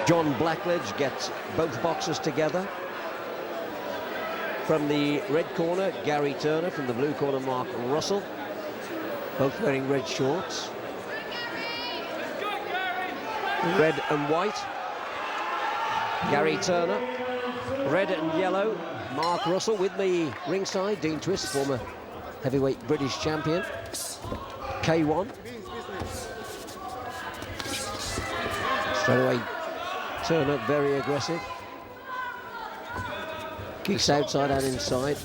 John Blackledge gets both boxers together. From the red corner, Gary Turner. From the blue corner, Mark Russell. Both wearing red shorts. Red and white. Gary Turner. Red and yellow. Mark Russell. With me ringside, Dean Twist, former heavyweight British champion. K-1. Straight away, Turner very aggressive. Kicks outside and inside.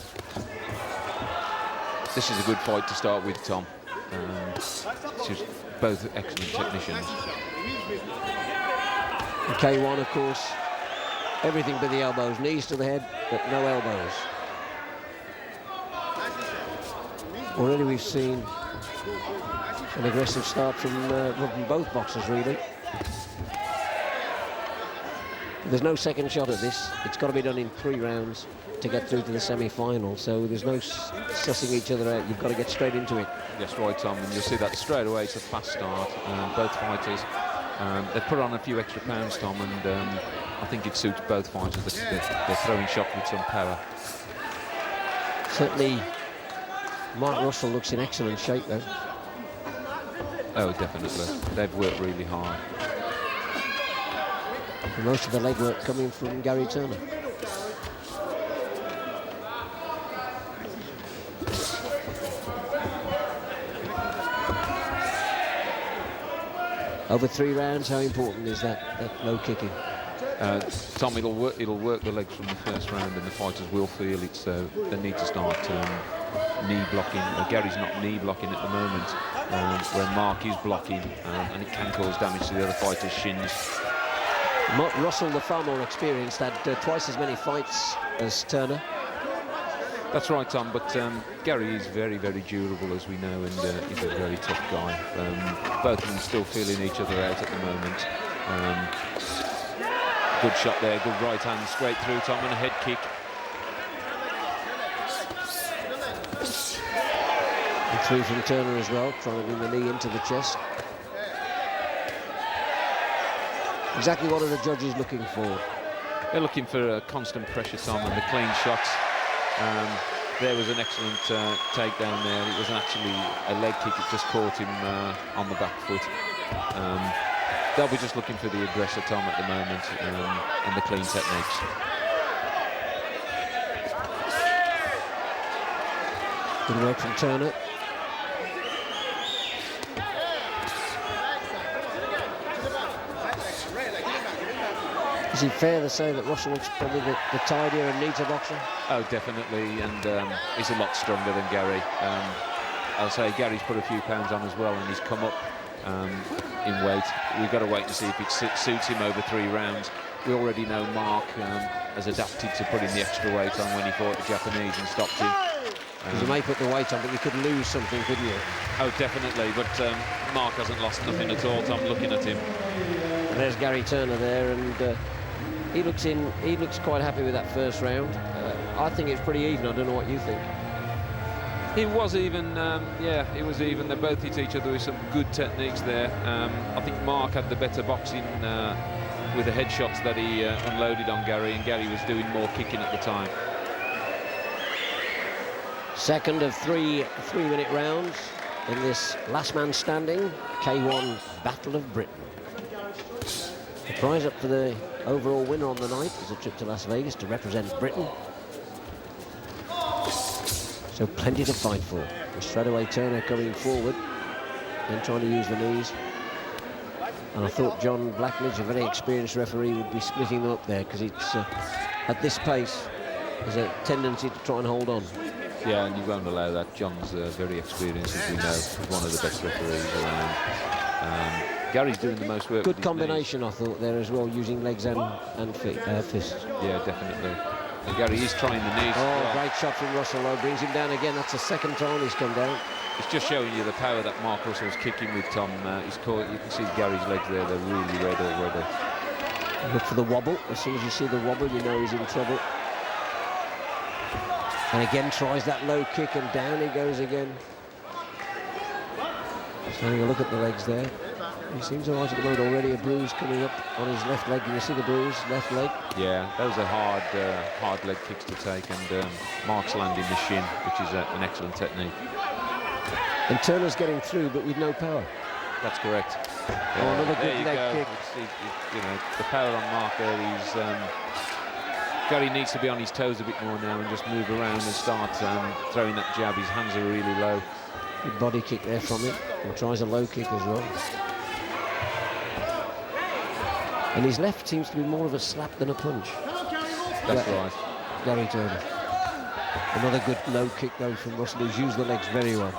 This is a good fight to start with, Tom. It's just both excellent technicians. And K-1, of course, everything but the elbows. Knees to the head, but no elbows. Already we've seen an aggressive start from both boxers, really. There's no second shot at this. It's got to be done in 3 rounds to get through to the semi-final. So there's no sussing each other out. You've got to get straight into it. That's right, Tom. And you'll see that straight away. It's a fast start. Both fighters, they've put on a few extra pounds, Tom, and I think it suits both fighters. They're throwing shots with some power. Certainly, Mark Russell looks in excellent shape, though. Oh, definitely. They've worked really hard. And most of the legwork coming from Gary Turner. Over 3 rounds, how important is that low kicking? Tom, it'll work the legs from the first round, and the fighters will feel it, so they need to start knee blocking. Gary's not knee blocking at the moment, where Mark is blocking, and it can cause damage to the other fighters' shins. Mark Russell, the far more experienced, had twice as many fights as Turner. That's right, Tom, but Gary is very, very durable, as we know, and he's a very tough guy. Both of them still feeling each other out at the moment. Good shot there, good right hand straight through, Tom, and a head kick. And through from Turner as well, trying to bring the knee into the chest. Exactly what are the judges looking for? They're looking for constant pressure, Tom, and the clean shots. There was an excellent takedown there. It wasn't actually a leg kick, it just caught him on the back foot. They'll be just looking for the aggressor, Tom, at the moment, and the clean techniques. Good work from Turner. Is it fair to say that Russell's probably the tidier and neater boxer? Oh, definitely, and he's a lot stronger than Gary. I'll say Gary's put a few pounds on as well, and he's come up in weight. We've got to wait and see if it suits him over 3 rounds. We already know Mark has adapted to putting the extra weight on when he fought the Japanese and stopped him. You may put the weight on, but you could lose something, couldn't you? Oh, definitely, but Mark hasn't lost nothing at all, Tom, looking at him. And there's Gary Turner there, and he looks quite happy with that first round. I think it's pretty even. I don't know what you think. It was even, yeah, it was even. They both hit each other with some good techniques there. I think Mark had the better boxing with the headshots that he unloaded on Gary, and Gary was doing more kicking at the time. Second of 3 3-minute rounds in this last man standing K1 Battle of Britain. The prize up for the overall winner on the night is a trip to Las Vegas to represent Britain. So plenty to fight for. And straight away Turner coming forward and trying to use the knees. And I thought John Blackledge, a very experienced referee, would be splitting them up there, because it's at this pace there's a tendency to try and hold on. Yeah, and you won't allow that. John's very experienced, as we know. He's one of the best referees around. Gary's doing the most work. Good combination, I thought, there as well, using legs and fists. Yeah, definitely. And Gary is trying the knees. Oh, great shot from Russell, though. Brings him down again. That's the second time he's come down. It's just showing you the power that Mark Russell's kicking with, Tom. He's caught. You can see Gary's legs there. They're really red already. Look for the wobble. As soon as you see the wobble, you know he's in trouble. And again tries that low kick, and down he goes again. Just having a look at the legs there. He seems all right at the moment. Already a bruise coming up on his left leg. Can you see the bruise? Left leg. Yeah, those are hard leg kicks to take, and Mark's landing the shin, which is an excellent technique. And Turner's getting through, but with no power. That's correct. Oh, another good leg kick. You know, the power on Mark there. Gary needs to be on his toes a bit more now and just move around and start throwing that jab. His hands are really low. Good body kick there from him, and tries a low kick as well. And his left seems to be more of a slap than a punch. That's right. Gary Turner. Another good low kick though from Russell, who's used the legs very well.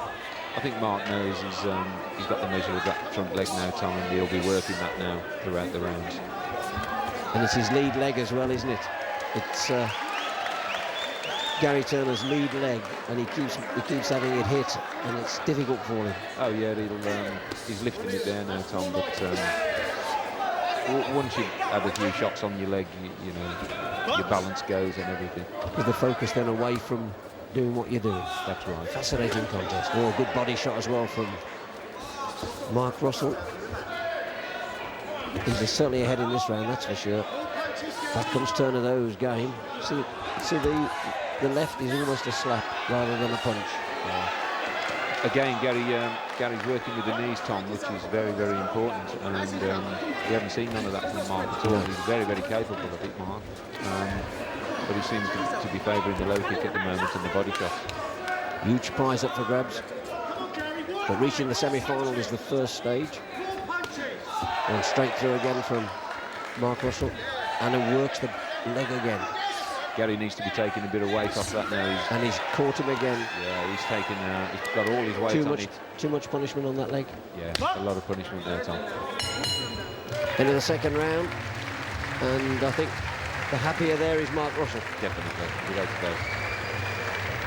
I think Mark knows he's got the measure of that front leg now, Tom, and he'll be working that now throughout the rounds. And it's his lead leg as well, isn't it? It's Gary Turner's lead leg, and he keeps having it hit, and it's difficult for him. Oh yeah, he's lifting it there now, Tom. But once you've had a few shots on your leg, you know, your balance goes and everything. With the focus then away from doing what you're doing. That's right. Fascinating contest. Oh, good body shot as well from Mark Russell. He's certainly ahead in this round, that's for sure. Back comes Turner though, who's game. See the left is almost a slap rather than a punch. Yeah. Again, Gary's working with the knees, Tom, which is very, very important. And we haven't seen none of that from Mark at all. He's very, very capable, I think, Mark. But he seems to be favouring the low kick at the moment and the body shot. Huge prize up for grabs. But reaching the semi-final is the first stage. And straight through again from Mark Russell. And it works the leg again. Gary needs to be taking a bit of weight off that now. And he's caught him again. Yeah, he's got all his weight on it. Too much punishment on that leg. Yeah, a lot of punishment there, Tom. Into the second round. And I think the happier there is Mark Russell. Definitely, without doubt.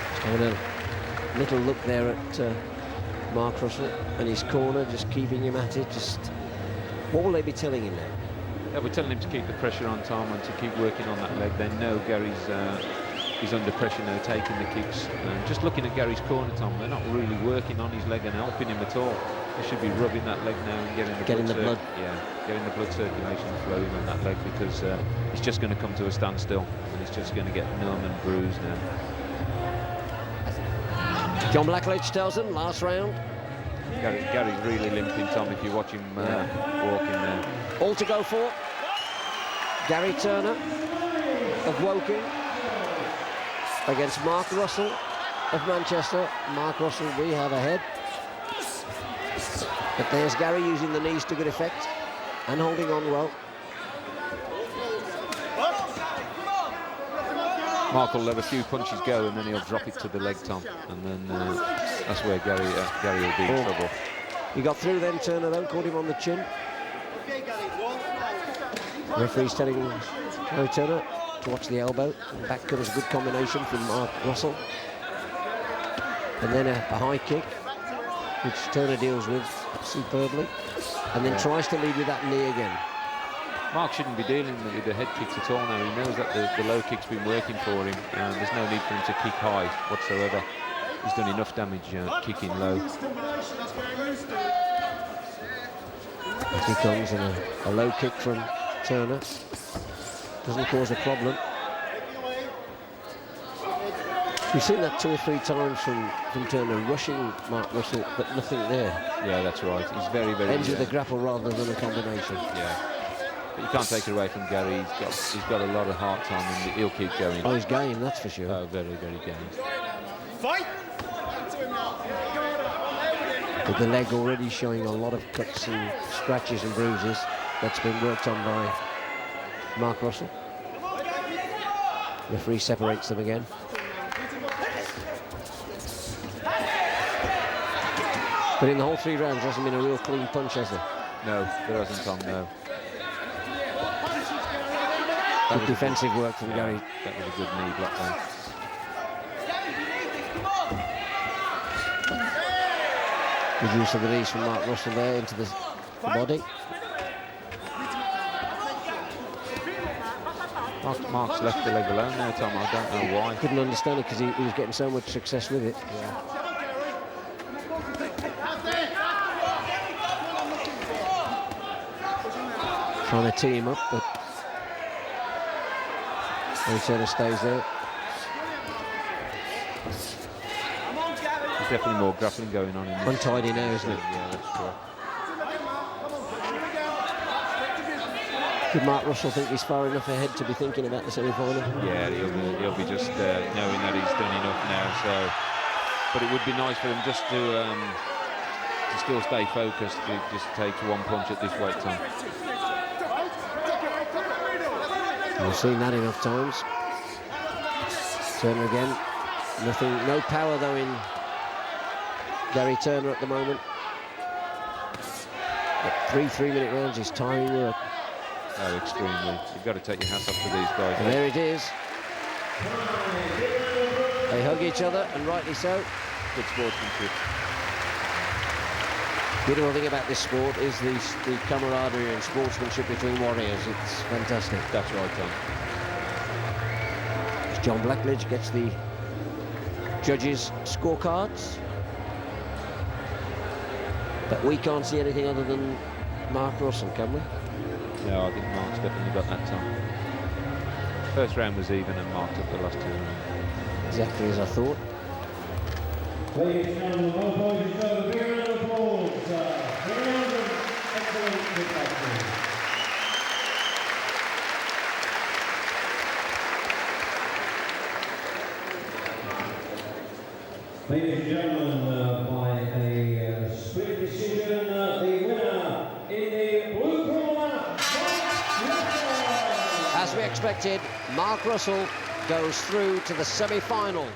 Just having a little look there at Mark Russell and his corner, just keeping him at it. Just what will they be telling him now? Yeah, we're telling him to keep the pressure on, Tom, and to keep working on that leg. They know Gary's he's under pressure now, taking the kicks. And just looking at Gary's corner, Tom, they're not really working on his leg and helping him at all. They should be rubbing that leg now and getting the blood. Yeah, getting the blood circulation flowing on that leg, because it's just going to come to a standstill and it's just going to get numb and bruised now. John Blackledge tells them last round. Gary's really limping, Tom, if you watch him walking there. All to go for. Gary Turner of Woking against Mark Russell of Manchester. Mark Russell, we have ahead. But there's Gary using the knees to good effect and holding on well. Mark will let a few punches go and then he'll drop it to the leg, Tom, and then that's where Gary will be in trouble. He got through then, Turner though, caught him on the chin. Referee's telling Gary Turner to watch the elbow. And back comes a good combination from Mark Russell. And then a high kick, which Turner deals with superbly. And then tries to lead with that knee again. Mark shouldn't be dealing with the head kicks at all now. He knows that the low kick's been working for him. There's no need for him to kick high whatsoever. He's done enough damage kicking low. Here comes and a low kick from Turner. Doesn't cause a problem. We've seen that 2 or 3 times from Turner, rushing Mark Russell, but nothing there. Yeah, that's right. He's very, very... Ends with a grapple rather than a combination. Yeah. But you can't take it away from Gary. He's got a lot of heart, Tom, and he'll keep going. Oh, he's game, that's for sure. Oh, very, very game. Fight! With the leg already showing a lot of cuts and scratches and bruises. That's been worked on by Mark Russell. Referee separates them again. But in the whole 3 rounds, there hasn't been a real clean punch, has there? No, there hasn't, Tom, no. Good defensive work from Gary. That was a good knee block there. Good use of the knees from Mark Russell there into the body. Mark's left the leg alone now, Tom. I don't know why. Couldn't understand it because he was getting so much success with it. Yeah. Trying to tee him up, but Gary Turner stays there. There's definitely more grappling going on in this. Untidy now, isn't it? Yeah, that's true. Could Mark Russell think he's far enough ahead to be thinking about the semi-final? Yeah, he'll be just knowing that he's done enough now. So, but it would be nice for him just to still stay focused. He just takes one punch at this weight time. We've seen that enough times. Turner again. Nothing, no power though in Gary Turner at the moment. But 3 3-minute rounds is timing work. Oh, extremely. You've got to take your hat off to these guys. And there it is. They hug each other, and rightly so. Good sportsmanship. Beautiful thing about this sport is the camaraderie and sportsmanship between warriors. It's fantastic. That's right, Tom. As John Blackledge gets the judges' scorecards. But we can't see anything other than Mark Russell, can we? No, I think Mark's definitely got that time. First round was even and Mark took the last 2 rounds. Exactly as I thought. Ladies and gentlemen, both boys deserve a big round of applause. Excellent kickboxing. Ladies and gentlemen, by a split decision, the winner in the blue corner, As we expected, Mark Russell goes through to the semi-final.